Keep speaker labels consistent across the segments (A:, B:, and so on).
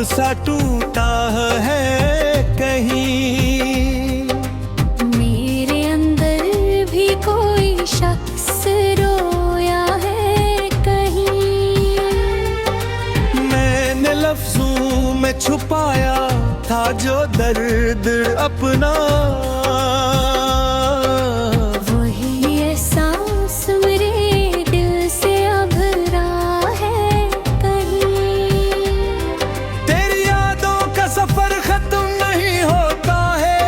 A: सा टूटा है कहीं।
B: मेरे अंदर भी कोई शख्स रोया है कहीं।
A: मैंने लफ्जों में छुपाया था जो दर्द अपना,
B: वही एहसास मेरे दिल से अब रहा है कहीं।
A: तेरी यादों का सफर खत्म नहीं होता है,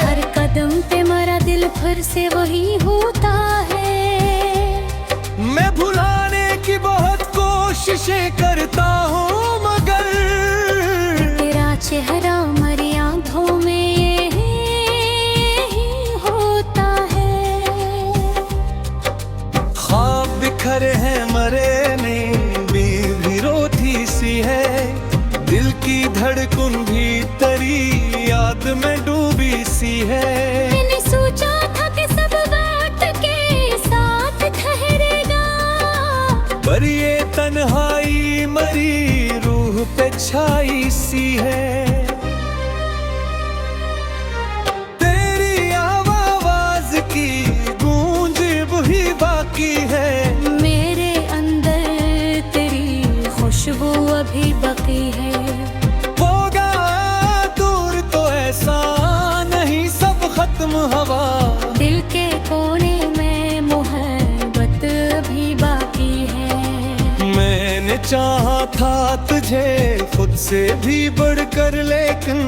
B: हर कदम पे मेरा दिल फिर से वही होता है।
A: मैं भुलाने की बहुत कोशिशें करता हूँ मगर
B: तेरा चेहरा मेरी आंखों में ही होता है।
A: ख्वाब बिखरे हैं मरे नहीं, भी रोती सी है, दिल की धड़कन भी तेरी याद में डूबी सी है।
B: मैंने सोचा था कि सब वक्त के साथ ठहरेगा,
A: पर ये तन्हाई मरी रूह पे छाई सी है। तेरी आवाज की गूंज भी बाकी है,
B: मेरे अंदर तेरी खुशबू अभी बाकी है।
A: होगा दूर तो ऐसा नहीं सब खत्म हवा,
B: दिल के कोने में मोहब्बत अभी बाकी है।
A: मैंने चाहा था तुझे खुद से भी बढ़कर, लेकिन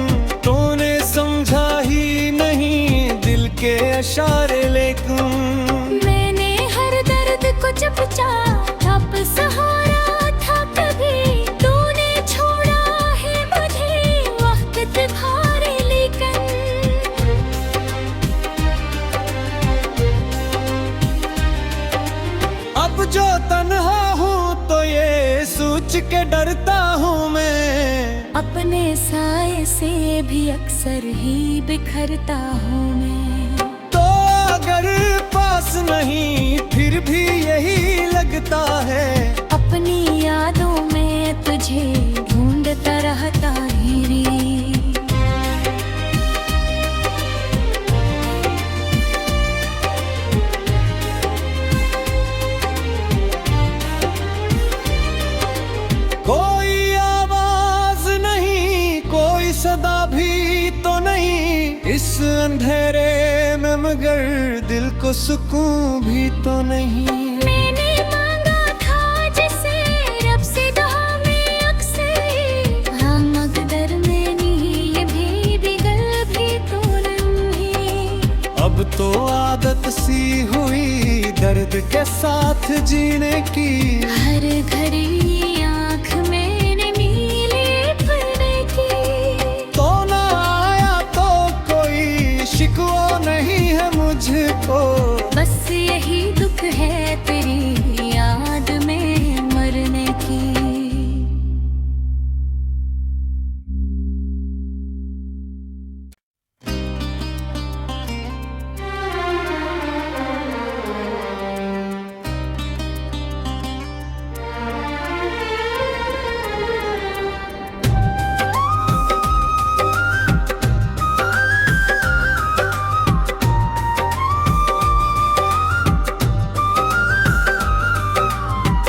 A: तूने समझा ही नहीं दिल के इशारे। लेकिन
B: मैंने हर दर्द को चुपचाप सहारा था, कभी तूने छोड़ा है मुझे वक्त पे भारे। लेकिन
A: अब जो तन्हा हूँ तो ये सोच के डरता हूँ मैं,
B: अपने साए से भी अक्सर ही बिखरता हूँ मैं।
A: तो अगर पास नहीं फिर भी यही लगता है,
B: अपनी यादों में तुझे ढूंढता रहता हीरी।
A: कोई आवाज नहीं, कोई सदा भी तो नहीं इस अंधेरे में, मगर दिल को सुकून भी तो नहीं।
B: मैंने मांगा था जिसे रब से दुआ में अक्सर, हाँ मगर में नहीं भी बिगड़ भी तो नहीं।
A: अब तो आदत सी हुई दर्द के साथ जीने की,
B: हर घड़ी आँख मैंने नीले पड़ने की।
A: तो ना आया तो कोई शिकवा नहीं है मुझको,
B: बस यही दुख है तेरी याद में मरने की।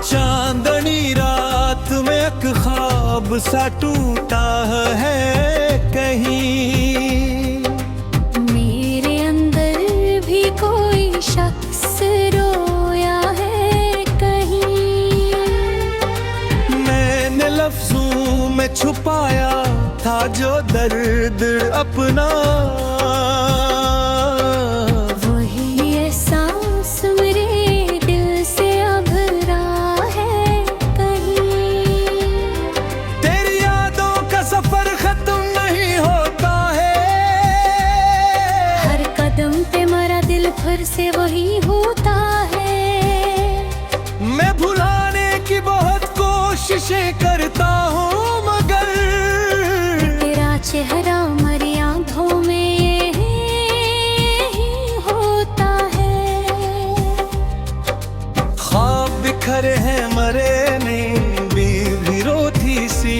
A: चांदनी रात में एक ख्वाब सा टूटा है कहीं।
B: मेरे अंदर भी कोई शख्स रोया है कहीं।
A: मैंने लफ्जों में छुपाया था जो दर्द अपना,
B: वही एहसास मेरे दिल से अब रहा है कहीं।
A: तेरी यादों का सफर खत्म नहीं होता है,
B: हर कदम पे मेरा दिल फिर से वही होता है।
A: मैं भुलाने की बहुत कोशिशें करता हूँ मगर
B: तेरा चेहरा मेरी आंखों में ही होता है।
A: ख्वाब बिखरे हैं मरे नहीं, भी रोती सी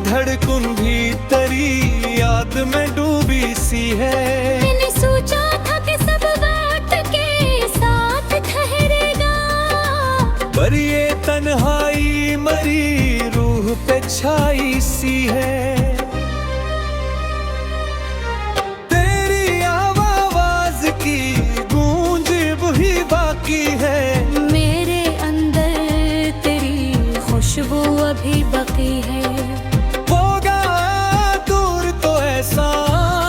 A: धड़कन भी तेरी याद में डूबी सी है।
B: मैंने सोचा था कि सब वक्त के साथ ठहरेगा,
A: पर ये तन्हाई मरी रूह पे छाई सी है। तेरी आवाज की गूंज भी बाकी है,
B: मेरे अंदर तेरी खुशबू अभी बाकी है।
A: होगा दूर तो ऐसा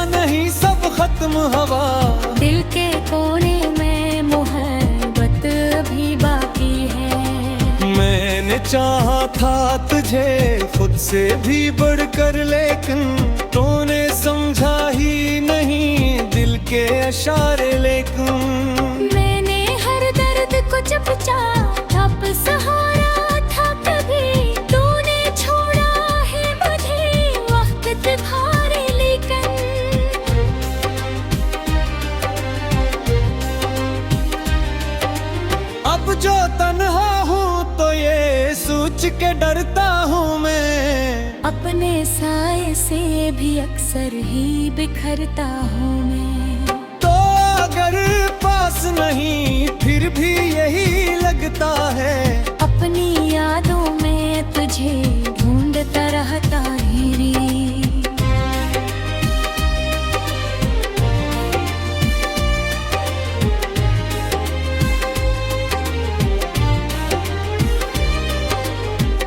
A: नहीं सब खत्म हवा,
B: दिल के कोने में मोहब्बत अभी बाकी है।
A: मैंने चाहा था तुझे खुद से भी बढ़कर, लेकिन तूने समझा ही नहीं दिल के इशारे। लेकिन
B: मैंने हर दर्द को चुपचाप सहारा था, कभी तूने छोड़ा है मुझे वक्त भारे। लेकिन
A: अब जो तन्हा हूँ तो ये सोच के डरता हूँ मैं,
B: अपने साए से भी अक्सर ही बिखरता हूँ मैं।
A: तो अगर पास नहीं फिर भी यही लगता है,
B: अपनी यादों में तुझे ढूंढता रहता हीरी।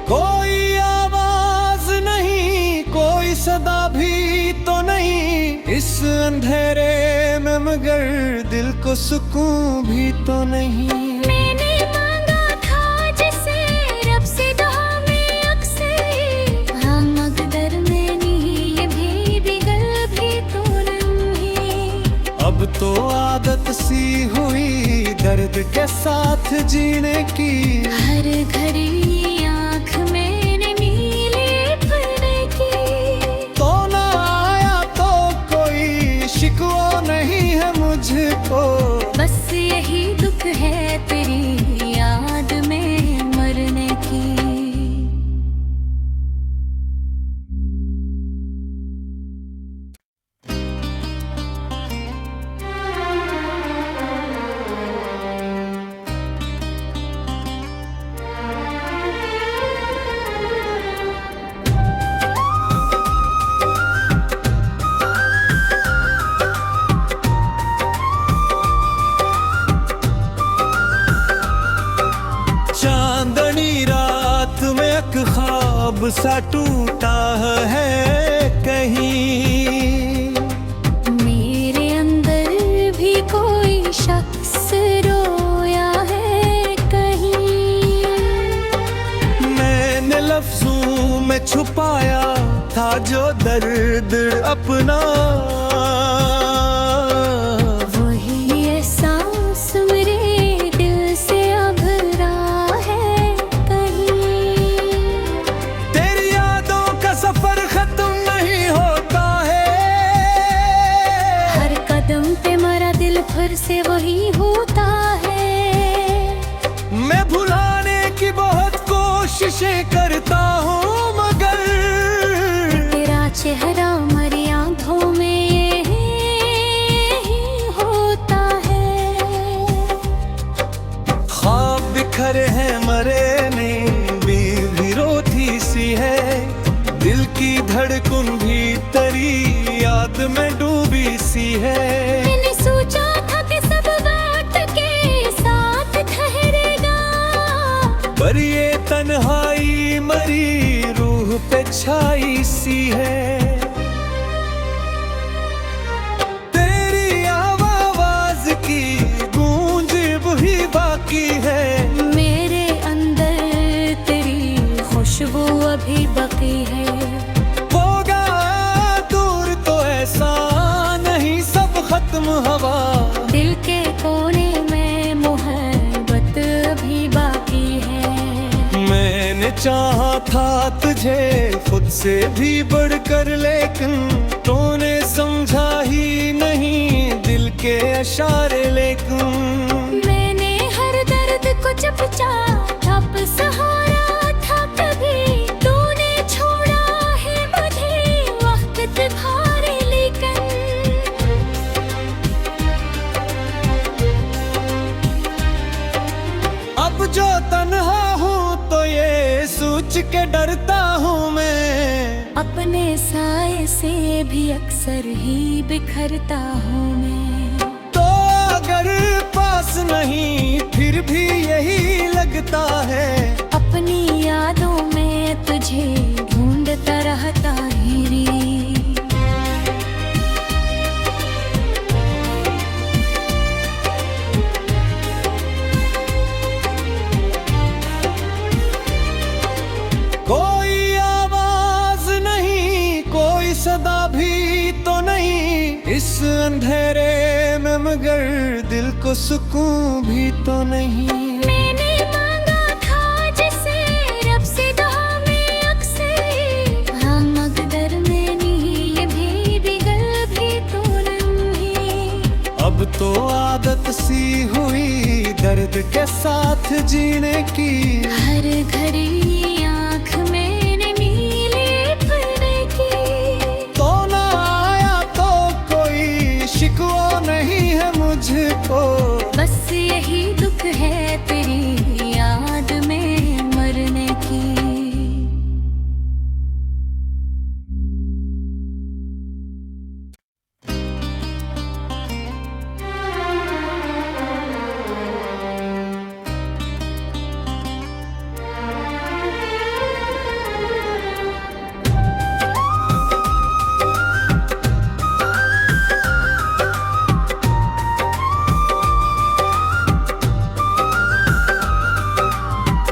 A: कोई आवाज नहीं, कोई सदा भी तो नहीं इस अंधेरे में, मगर दिल को सुकून भी तो नहीं।
B: मैंने मांगा था जिसे रब से दुआ में अक्सर, हाँ मगर में नींद भी बिगल भी तो नहीं।
A: अब तो आदत सी हुई दर्द के साथ जीने की,
B: हर घड़ी आँख मैंने नीले भरने की।
A: तो ना आया तो कोई शिकवा नहीं है मुझको,
B: बस यही दुख है तेरी याद में मरने की।
A: चांदनी रात में एक ख्वाब सा टूटा है कहीं,
B: मेरे अंदर भी कोई शख्स रोया है कहीं।
A: मैंने लफ्जों में छुपाया था जो दर्द अपना,
B: वही एहसास मेरे दिल से अब रहा है कहीं।
A: तेरी यादों का सफर खत्म नहीं होता है,
B: हर कदम पे मेरा दिल फिर से वही होता है।
A: मैं भुलाने की बहुत कोशिशें करता हूँ, मगर
B: तेरा चेहरा मेरी आंखों में यही होता है।
A: ख्वाब बिखरे हैं मरे नहीं, भी रोती सी है, दिल की धड़कन भी तेरी याद में डूबी सी है।
B: मैंने सोचा था कि सब वक्त के साथ ठहरेगा,
A: पर ये तन्हाई मरी रूह पे छाई सी है। तेरी आवाज की गूंज भी बाकी है,
B: मेरे अंदर तेरी खुशबू अभी बाकी है।
A: होगा दूर तो ऐसा नहीं सब खत्म हवा,
B: दिल के कोने में मोहब्बत अभी बाकी है।
A: मैंने चाहा था तुझे खुद से भी बढ़कर, लेकिन तूने समझा ही नहीं दिल के इशारे। लेकिन
B: मैंने हर दर्द को चुपचाप सहारा था, कभी तूने छोड़ा है
A: के डरता हूँ मैं,
B: अपने साए से भी अक्सर ही बिखरता हूँ मैं।
A: तो अगर पास नहीं फिर भी यही लगता है,
B: अपनी यादों में तुझे ढूंढता रहता ही रे।
A: कोई आवाज नहीं, कोई सदा भी तो नहीं इस अंधेरे में, मगर दिल को सुकून भी तो नहीं।
B: मैंने मांगा था जिसे रब से दुआ में अक्सर, हाँ मगर में नहीं भी बिगल भी तो नहीं।
A: अब तो आदत सी हुई दर्द के साथ जीने की,
B: हर घड़ी आँख में नीले पड़ने की।
A: तो ना आया तो कोई शिकवा नहीं है मुझको,
B: बस यही दुख है तेरी याद में मरने की।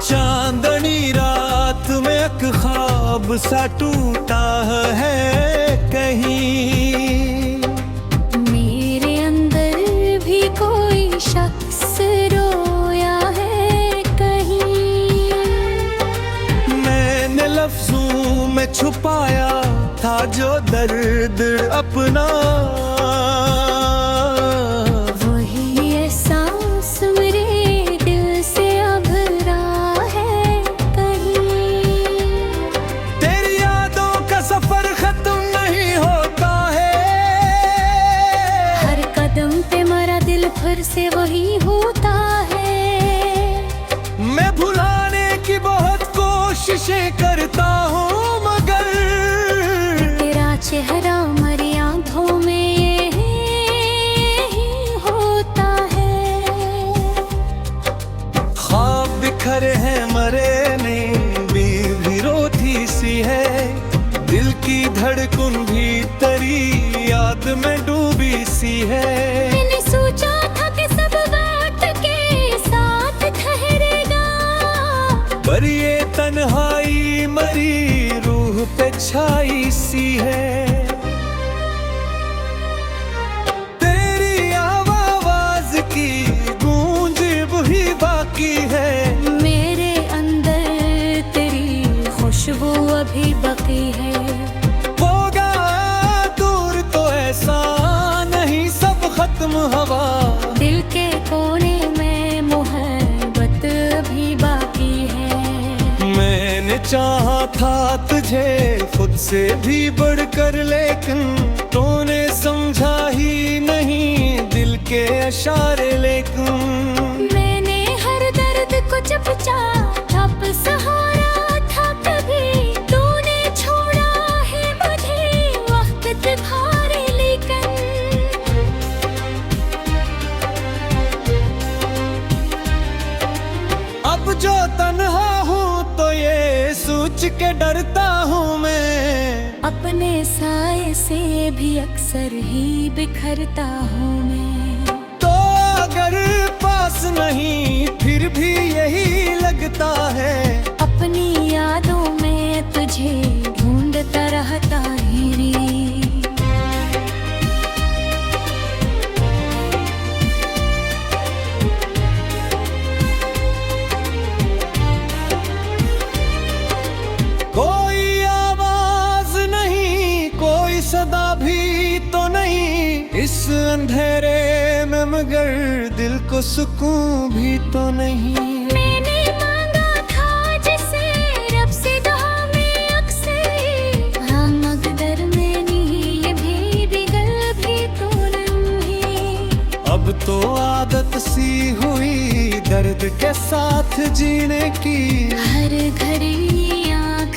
A: चांदनी रात में एक ख्वाब सा टूटा है कहीं,
B: मेरे अंदर भी कोई शख्स रोया है कहीं।
A: मैंने लफ्जों में छुपाया था जो दर्द अपना,
B: वही एहसास मेरे दिल से अब रहा है कहीं।
A: तेरी यादों का सफर खत्म नहीं होता है,
B: हर कदम पे मेरा दिल फिर से वही होता है।
A: मैं भुलाने की बहुत कोशिशें करता हूँ, मगर
B: तेरा चेहरा मेरी आंखों में ही होता है।
A: ख्वाब बिखरे हैं मरे नहीं, भी रोती सी है, दिल की धड़कन भी तेरी याद में डूबी सी है।
B: मैंने सोचा था कि सब बात के साथ ठहरेगा,
A: पर ये तन्हाई मरी रूह पे छाई सी है। तेरी आवाज की गूंज भी बाकी है,
B: मेरे अंदर तेरी खुशबू अभी बाकी है।
A: होगा दूर तो ऐसा नहीं सब खत्म हवा,
B: दिल के कोने में मोहब्बत अभी बाकी है।
A: मैंने चाहा था तुझे खुद से भी बढ़कर, लेकिन तूने समझा ही नहीं दिल के इशारे। लेकिन
B: मैंने हर दर्द को चुपचाप सहारा था, कभी तूने छोड़ा है मुझे वक्त भारे। लेकिन
A: अब जो तन्हा हूँ तो ये सोच के डरता हूँ मैं,
B: अपने साए से भी अक्सर ही बिखरता हूँ मैं।
A: तो अगर पास नहीं फिर भी यही लगता है,
B: अपनी यादों में तुझे ढूंढता रहता ही रे।
A: कोई आवाज नहीं, कोई सदा भी तो नहीं इस अंधेरे में, मगर दिल को सुकून भी तो नहीं।
B: मैंने मांगा था जिसे रब से दुआ में अक्सर, हाँ मगर में नहीं भी बिगल भी तो नहीं।
A: अब तो आदत सी हुई दर्द के साथ जीने की,
B: हर घड़ी आँख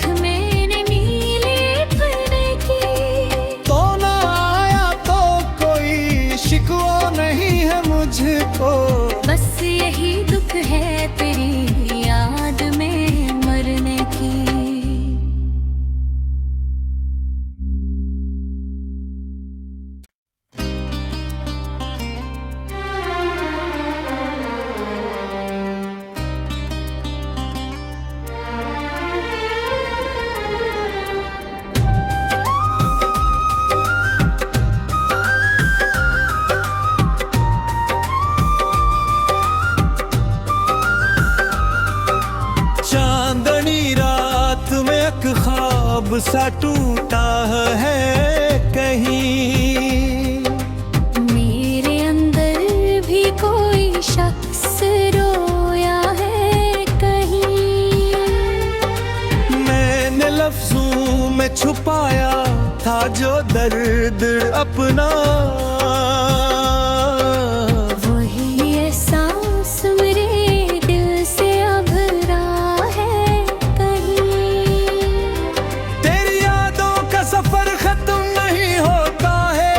A: सा टूटा है कहीं।
B: मेरे अंदर भी कोई शख्स रोया है कहीं।
A: मैंने लफ्जों में छुपाया था जो दर्द अपना,
B: वही एहसास मेरे दिल से अब रहा है कहीं।
A: तेरी यादों का सफर खत्म नहीं होता है,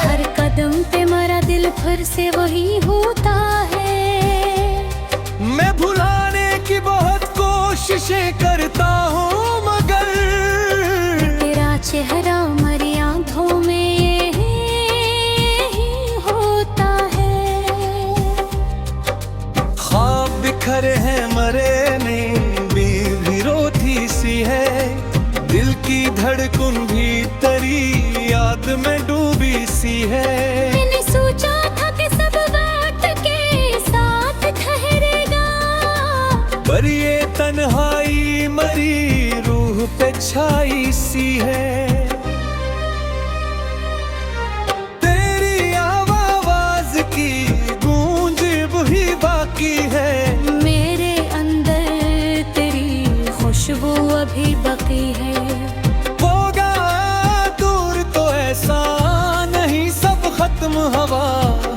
B: हर कदम पे मेरा दिल फिर से वही होता है।
A: मैं भुलाने की बहुत कोशिशें करता हूँ मगर
B: तेरा चेहरा मेरी आंखों में ही होता है।
A: ख्वाब बिखरे हैं मरे नहीं, भी रोती सी है, दिल की धड़कन भी तेरी याद में डूबी सी है।
B: मैंने सोचा था कि सब बात के साथ ठहरेगा,
A: पर ये तन्हाई मरी रूह पे छाई सी है। तेरी आवाज की गूंज भी बाकी है,
B: मेरे अंदर तेरी खुशबू अभी बाकी है।
A: होगा दूर तो ऐसा नहीं सब खत्म हवा,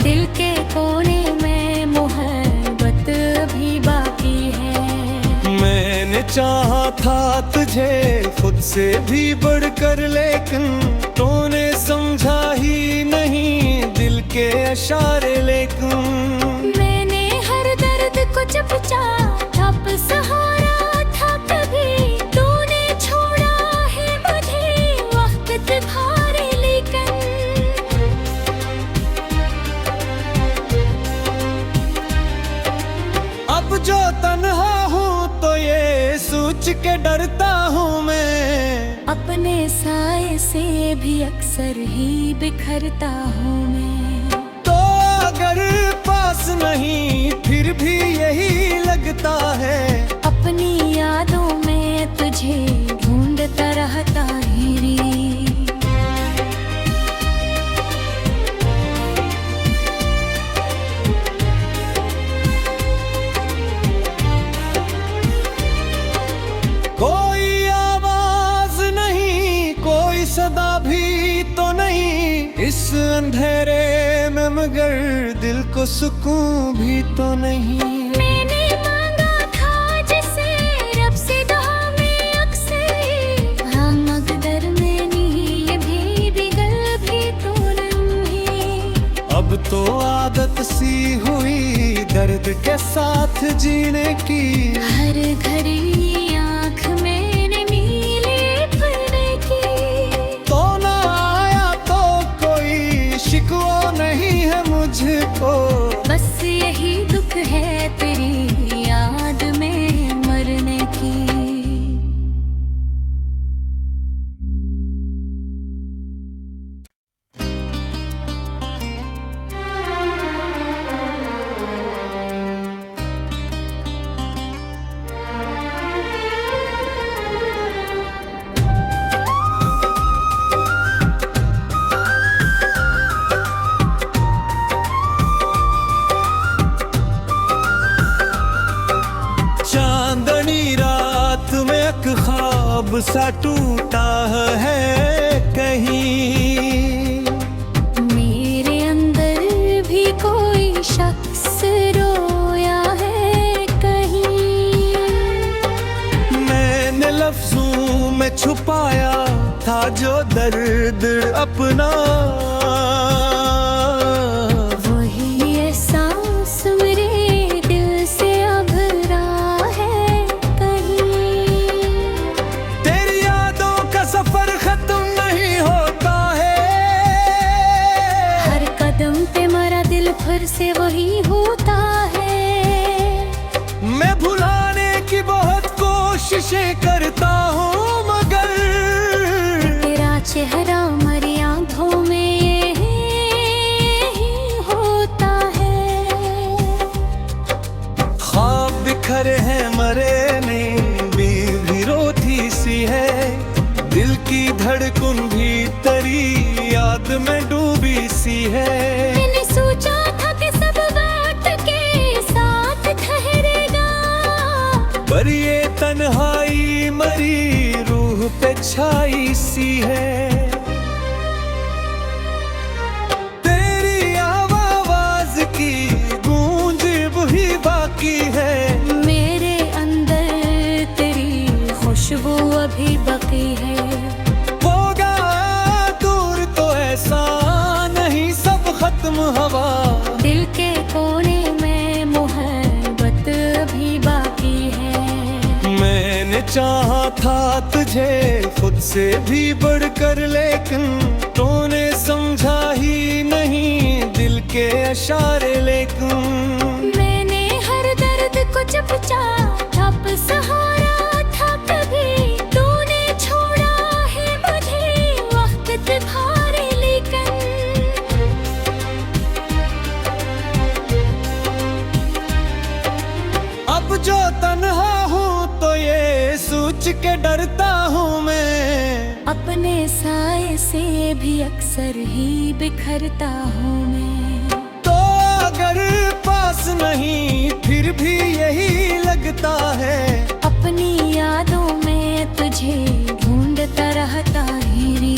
B: दिल के कोने में मोहब्बत अभी बाकी है।
A: मैंने चाहा था तुझे खुद से भी बढ़कर, लेकिन तूने समझा ही नहीं दिल के इशारे। लेकिन
B: मैंने हर दर्द को चुपचाप सहारा था, कभी तूने छोड़ा है मुझे वक्त भारे। लेकिन
A: अब जो तन्हा हूँ तो ये सोच के डरता हूँ मैं,
B: अपने साए से भी अक्सर ही बिखरता हूँ मैं।
A: तो अगर पास नहीं फिर भी यही लगता है,
B: अपनी यादों में तुझे ढूंढता रहता ही रे।
A: कोई आवाज नहीं, कोई सदा भी तो नहीं, इस अंधेरे में मगर दिल को सुकून भी तो नहीं।
B: मैंने मांगा था जिसे रब से दुआ में अक्सर, हाँ मगर मैंने ये भी बिगल भी तो नहीं।
A: अब तो आदत सी हुई दर्द के साथ जीने की,
B: हर घड़ी आँख मैंने नीले पड़ने की।
A: तो ना आया तो कोई शिकवा नहीं है मुझको,
B: बस यही दुख है तेरी याद में मरने की।
A: चांदनी रात में एक ख्वाब सा टूटा है कहीं।
B: मेरे अंदर भी कोई शख्स रोया है कहीं।
A: मैंने लफ्जों में छुपाया था जो दर्द अपना,
B: वही एहसास मेरे दिल से अब रहा है कहीं।
A: तेरी यादों का सफर खत्म नहीं होता है,
B: हर कदम पे मेरा दिल फिर से वही होता है।
A: मैं भुलाने की बहुत कोशिशें करता हूँ मगर
B: तेरा चेहरा मेरी आंखों में ही होता है।
A: ख्वाब बिखरे हैं मरे नहीं, भी रोती सी धड़कन भी तेरी याद में डूबी सी है।
B: मैंने सोचा था कि सब बात के साथ ठहरेगा,
A: पर ये तन्हाई मरी रूह पे छाई सी है। तेरी आवाज की गूंज वही बाकी है,
B: मेरे अंदर तेरी खुशबू अभी बाकी है।
A: होगा दूर तो ऐसा नहीं सब खत्म हवा,
B: दिल के कोने में मोहब्बत अभी बाकी है।
A: मैंने चाहा था तुझे खुद से भी बढ़कर, लेकिन तूने समझा ही नहीं दिल के इशारे। लेकिन
B: मैंने हर दर्द को चुपचाप सहारा था, कभी तूने छोड़ा है मुझे वक्त भारी। लेकिन
A: अब जो तन्हा हूँ तो ये सोच के डरता हूँ मैं,
B: अपने साए से भी अक्सर ही बिखरता हूँ मैं।
A: तो अगर पास नहीं फिर भी यही लगता है,
B: अपनी यादों में तुझे ढूंढता रहता ही रे।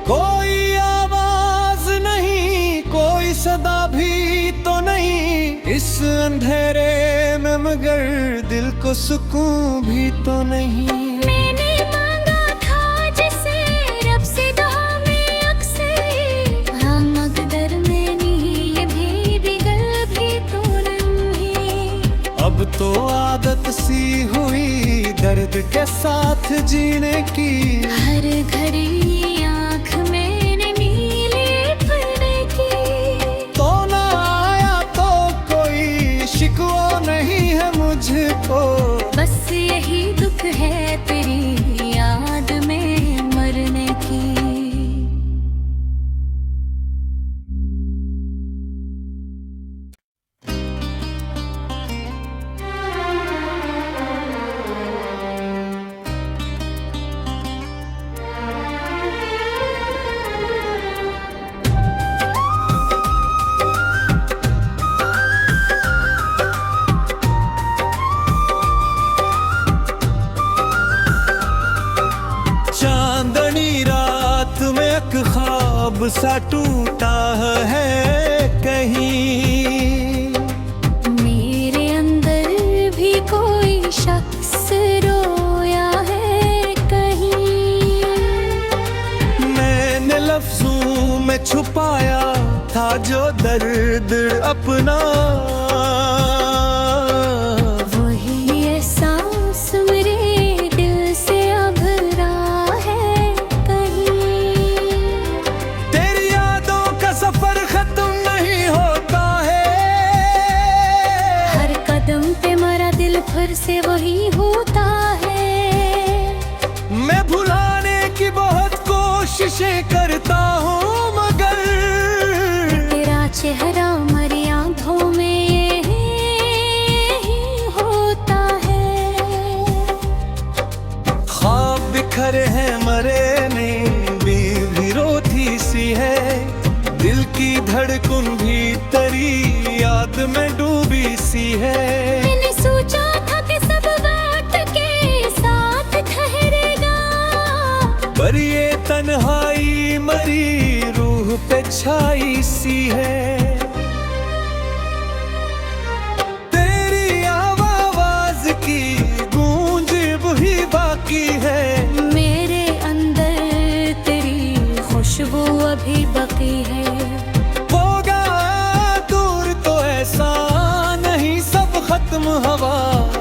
A: कोई आवाज नहीं, कोई सदा भी तो नहीं इस अंधेरे में, मगर दिल को सुकून भी तो नहीं।
B: मैंने मांगा था जिसे रब से दुआ में अक्सर, हाँ मगर में नींद भी बिगल भी तो नहीं।
A: अब तो आदत सी हुई दर्द के साथ जीने की,
B: हर घड़ी आँख मैंने नीले पड़ने की।
A: तो ना आया तो कोई शिकवा नहीं है मुझको,
B: बस यही दुख है तेरी याद में मरने की।
A: चांदनी रात में एक ख्वाब सा टूटा है कहीं,
B: मेरे अंदर भी कोई शख्स रोया है कहीं।
A: मैंने लफ्जों में छुपाया था जो दर्द अपना,
B: वही एहसास मेरे दिल से अब रहा है कहीं।
A: तेरी यादों का सफर खत्म नहीं होता है,
B: हर कदम पे मेरा दिल फिर से वही होता है।
A: मैं भुलाने की बहुत कोशिशें करता हूँ, मगर
B: तेरा चेहरा मेरी आंखों में ही होता है।
A: ख्वाब बिखरे हैं मरे नहीं, भी रोती सी है, दिल की धड़कन भी तेरी याद में डूबी सी है।
B: मैंने सोचा था कि सब बात के साथ ठहरेगा,
A: पर ये तन्हाई मरी रूह पे छाई सी है। तेरी आवाज की गूंज वही बाकी है,
B: मेरे अंदर तेरी खुशबू अभी बाकी है।
A: होगा दूर तो ऐसा नहीं सब खत्म हवा,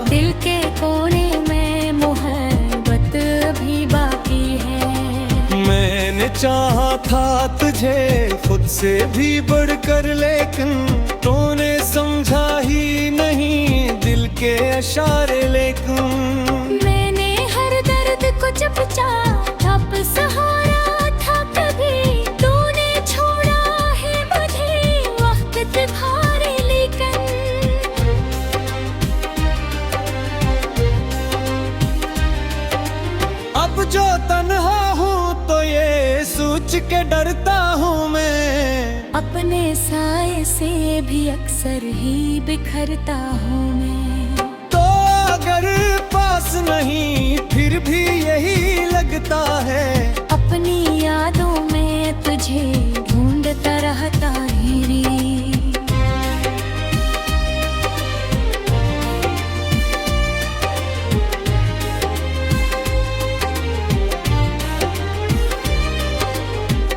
B: दिल के कोने में मोहब्बत अभी बाकी है।
A: मैंने चाहा था तुझे खुद से भी बढ़कर, लेकिन तूने समझा ही नहीं दिल के इशारे। लेकिन
B: मैंने हर दर्द को चुपचाप सहारा था, कभी तूने छोड़ा है अपने साए से भी अक्सर ही बिखरता हूँ मैं।
A: तो अगर पास नहीं फिर भी यही लगता है,
B: अपनी यादों में तुझे ढूंढता रहता ही रे।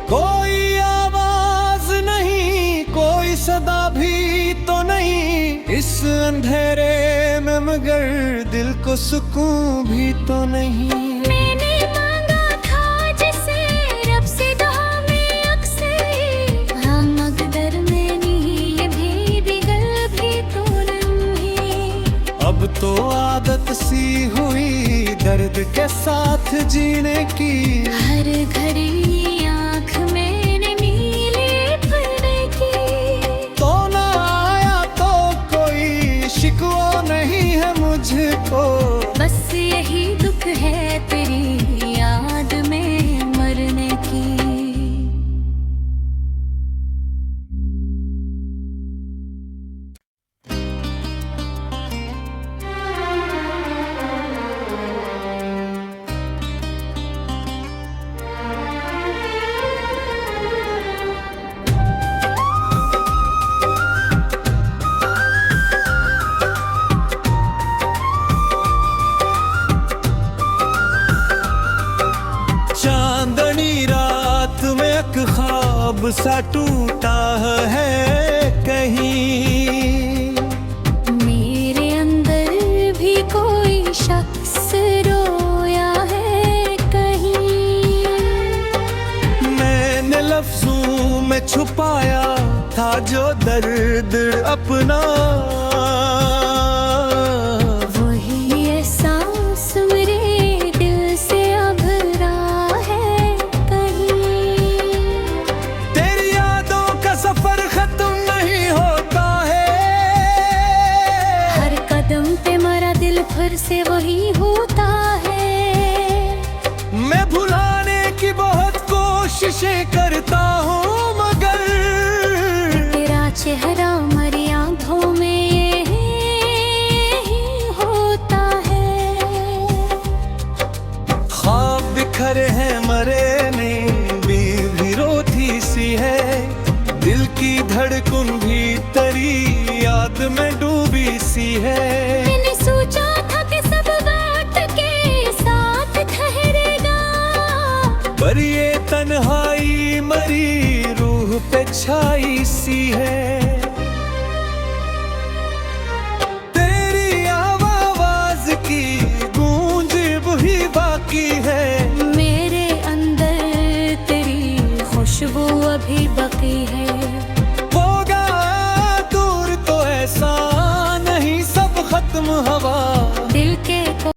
A: कोई आवाज नहीं, कोई सदा भी तो नहीं इस अंधेरे में, मगर दिल को सुकून भी तो नहीं।
B: मैंने मांगा था जिसे रब से दुआ में अक्सर, हाँ मगर मैंने ये भी बिगल भी तो नहीं।
A: अब तो आदत सी हुई दर्द के साथ जीने की,
B: हर घड़ी आँख मैंने नीले भरने की।
A: तो ना आया तो कोई शिकवा नहीं है मुझको,
B: बस यही दुख है तेरी याद में मरने की।
A: चांदनी रात में एक ख्वाब सा टूटा है कहीं,
B: मेरे अंदर भी कोई शख्स रोया है कहीं।
A: मैंने लफ्जों में छुपाया था जो दर्द अपना,
B: वही एहसास मेरे दिल से अब रहा है कहीं।
A: तेरी यादों का सफर खत्म नहीं होता है,
B: हर कदम पे मेरा दिल फिर से वही होता है।
A: मैं भुलाने की बहुत कोशिशें करता हूँ, मगर
B: तेरा चेहरा मेरी आंखों में ही होता है।
A: ख्वाब बिखरे हैं मरे नहीं, भी रोती सी है, दिल की धड़कन भी तेरी याद में डूबी सी है।
B: मैंने सोचा था कि सब वक्त के साथ ठहरेगा,
A: पर ये तन्हाई मरी रूह पे छाई सी है। तेरी आवाज की गूंज भी बाकी है,